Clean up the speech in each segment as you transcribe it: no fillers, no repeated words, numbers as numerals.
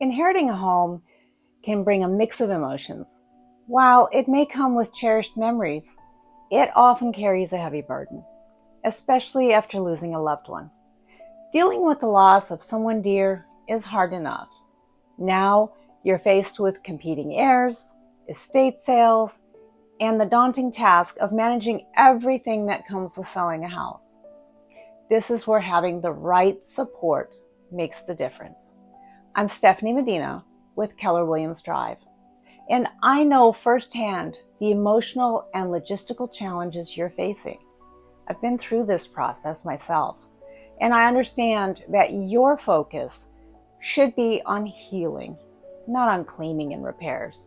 Inheriting a home can bring a mix of emotions. While it may come with cherished memories, it often carries a heavy burden, especially after losing a loved one. Dealing with the loss of someone dear is hard enough. Now you're faced with competing heirs, estate sales, and the daunting task of managing everything that comes with selling a house. This is where having the right support makes the difference. I'm Stephanie Medina with Keller Williams Drive, and I know firsthand the emotional and logistical challenges you're facing. I've been through this process myself, and I understand that your focus should be on healing, not on cleaning and repairs.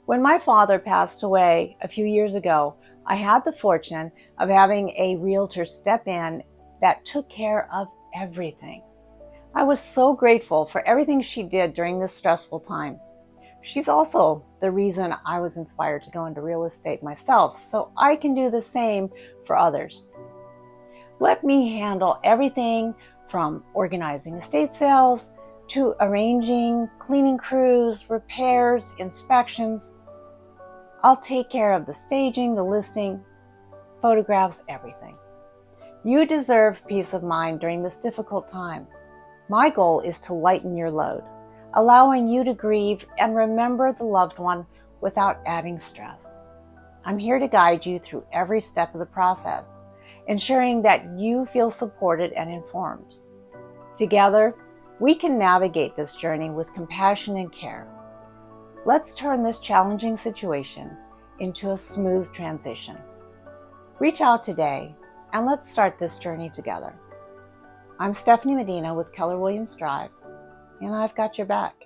When my father passed away a few years ago, I had the fortune of having a realtor step in that took care of everything. I was so grateful for everything she did during this stressful time. She's also the reason I was inspired to go into real estate myself, so I can do the same for others. Let me handle everything from organizing estate sales to arranging cleaning crews, repairs, inspections. I'll take care of the staging, the listing, photographs, everything. You deserve peace of mind during this difficult time. My goal is to lighten your load, allowing you to grieve and remember the loved one without adding stress. I'm here to guide you through every step of the process, ensuring that you feel supported and informed. Together, we can navigate this journey with compassion and care. Let's turn this challenging situation into a smooth transition. Reach out today and let's start this journey together. I'm Stephanie Medina with Keller Williams Drive, and I've got your back.